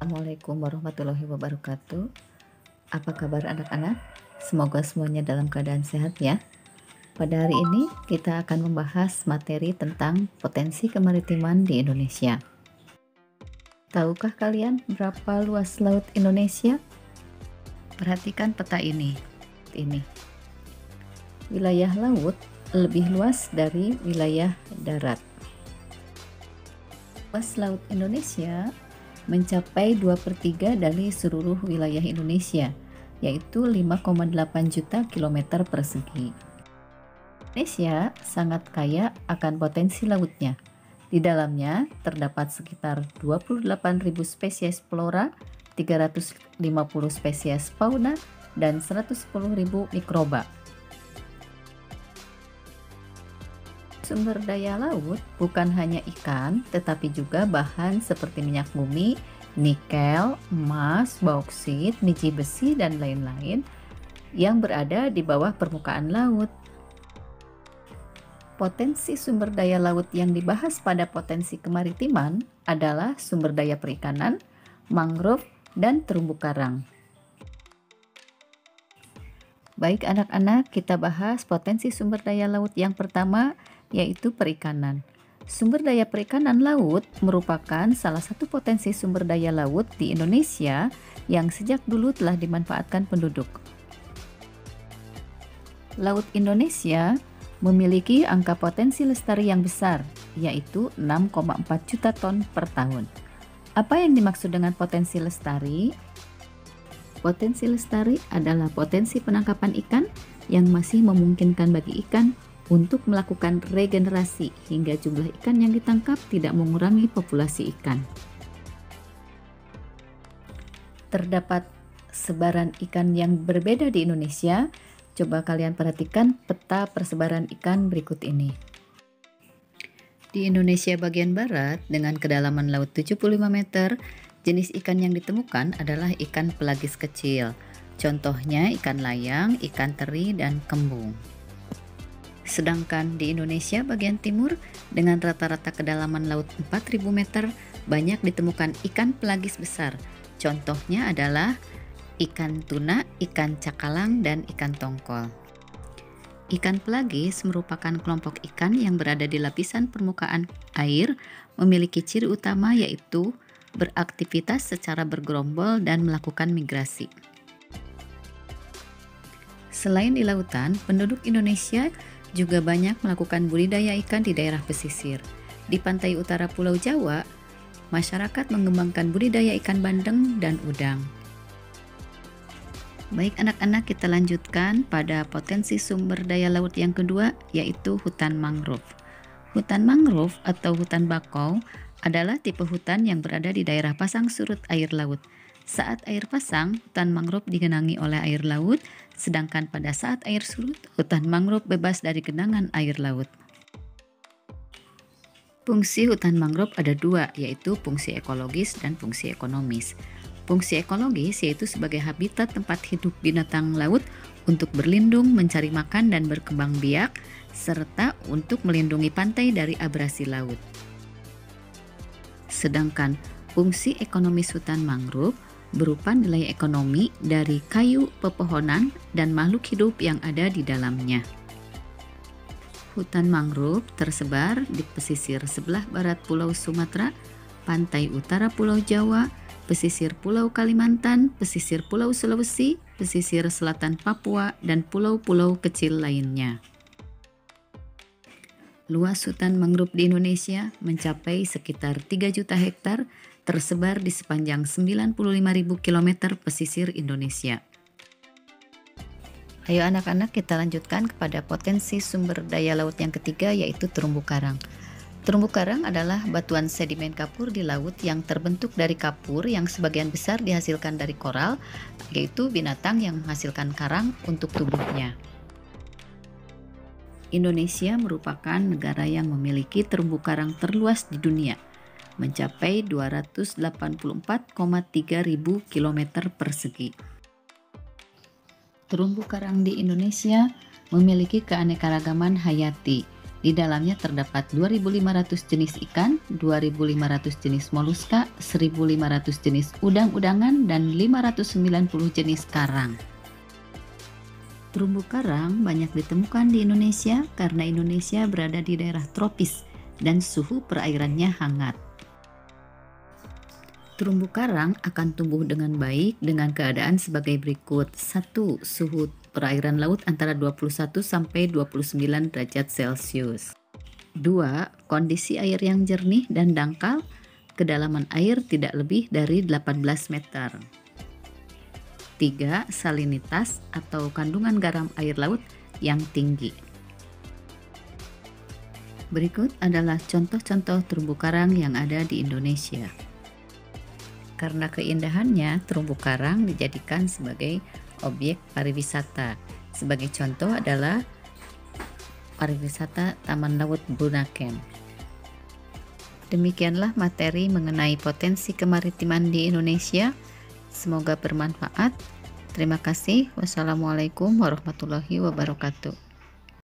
Assalamualaikum warahmatullahi wabarakatuh. Apa kabar anak-anak? Semoga semuanya dalam keadaan sehat ya. Pada hari ini kita akan membahas materi tentang potensi kemaritiman di Indonesia. Tahukah kalian berapa luas laut Indonesia? Perhatikan peta ini. Wilayah laut lebih luas dari wilayah darat. Luas laut Indonesia mencapai 2/3 dari seluruh wilayah Indonesia, yaitu 5,8 juta kilometer persegi. Indonesia sangat kaya akan potensi lautnya. Di dalamnya terdapat sekitar 28.000 spesies flora, 350 spesies fauna, dan 110.000 mikroba. Sumber daya laut bukan hanya ikan, tetapi juga bahan seperti minyak bumi, nikel, emas, bauksit, biji besi, dan lain-lain yang berada di bawah permukaan laut. Potensi sumber daya laut yang dibahas pada potensi kemaritiman adalah sumber daya perikanan, mangrove, dan terumbu karang. Baik anak-anak, kita bahas potensi sumber daya laut yang pertama, yaitu perikanan. Sumber daya perikanan laut merupakan salah satu potensi sumber daya laut di Indonesia yang sejak dulu telah dimanfaatkan penduduk. Laut Indonesia memiliki angka potensi lestari yang besar, yaitu 6,4 juta ton per tahun. Apa yang dimaksud dengan potensi lestari? Potensi lestari adalah potensi penangkapan ikan yang masih memungkinkan bagi ikan untuk melakukan regenerasi hingga jumlah ikan yang ditangkap tidak mengurangi populasi ikan. Terdapat sebaran ikan yang berbeda di Indonesia. Coba kalian perhatikan peta persebaran ikan berikut ini. Di Indonesia bagian barat dengan kedalaman laut 75 meter, jenis ikan yang ditemukan adalah ikan pelagis kecil. Contohnya ikan layang, ikan teri, dan kembung. Sedangkan di Indonesia bagian timur dengan rata-rata kedalaman laut 4.000 meter, banyak ditemukan ikan pelagis besar. Contohnya adalah ikan tuna, ikan cakalang, dan ikan tongkol. Ikan pelagis merupakan kelompok ikan yang berada di lapisan permukaan air, memiliki ciri utama yaitu beraktivitas secara bergerombol dan melakukan migrasi. Selain di lautan, penduduk Indonesia juga banyak melakukan budidaya ikan di daerah pesisir. Di pantai utara Pulau Jawa, masyarakat mengembangkan budidaya ikan bandeng dan udang. Baik anak-anak, kita lanjutkan pada potensi sumber daya laut yang kedua, yaitu hutan mangrove. Hutan mangrove atau hutan bakau adalah tipe hutan yang berada di daerah pasang surut air laut. Saat air pasang, hutan mangrove digenangi oleh air laut, sedangkan pada saat air surut, hutan mangrove bebas dari genangan air laut. Fungsi hutan mangrove ada dua, yaitu fungsi ekologis dan fungsi ekonomis. Fungsi ekologis yaitu sebagai habitat tempat hidup binatang laut untuk berlindung, mencari makan, dan berkembang biak, serta untuk melindungi pantai dari abrasi laut. Sedangkan fungsi ekonomis hutan mangrove berupa nilai ekonomi dari kayu, pepohonan, dan makhluk hidup yang ada di dalamnya. Hutan mangrove tersebar di pesisir sebelah barat Pulau Sumatera, pantai utara Pulau Jawa, pesisir Pulau Kalimantan, pesisir Pulau Sulawesi, pesisir selatan Papua, dan pulau-pulau kecil lainnya. Luas hutan mangrove di Indonesia mencapai sekitar 3 juta hektar, tersebar di sepanjang 95.000 km pesisir Indonesia. Ayo anak-anak, kita lanjutkan kepada potensi sumber daya laut yang ketiga, yaitu terumbu karang. Terumbu karang adalah batuan sedimen kapur di laut yang terbentuk dari kapur yang sebagian besar dihasilkan dari koral, yaitu binatang yang menghasilkan karang untuk tubuhnya. Indonesia merupakan negara yang memiliki terumbu karang terluas di dunia, mencapai 284,3 ribu kilometer persegi. Terumbu karang di Indonesia memiliki keanekaragaman hayati, Di dalamnya terdapat 2.500 jenis ikan, 2.500 jenis moluska, 1.500 jenis udang-udangan, dan 590 jenis karang. Terumbu karang banyak ditemukan di Indonesia karena Indonesia berada di daerah tropis dan suhu perairannya hangat. Terumbu karang akan tumbuh dengan baik dengan keadaan sebagai berikut. 1. Suhu perairan laut antara 21 sampai 29 derajat Celcius. 2. Kondisi air yang jernih dan dangkal, kedalaman air tidak lebih dari 18 meter. 3. Salinitas atau kandungan garam air laut yang tinggi. Berikut adalah contoh-contoh terumbu karang yang ada di Indonesia. Karena keindahannya, terumbu karang dijadikan sebagai objek pariwisata. Sebagai contoh adalah pariwisata Taman Laut Bunaken. Demikianlah materi mengenai potensi kemaritiman di Indonesia. Semoga bermanfaat. Terima kasih. Wassalamualaikum warahmatullahi wabarakatuh.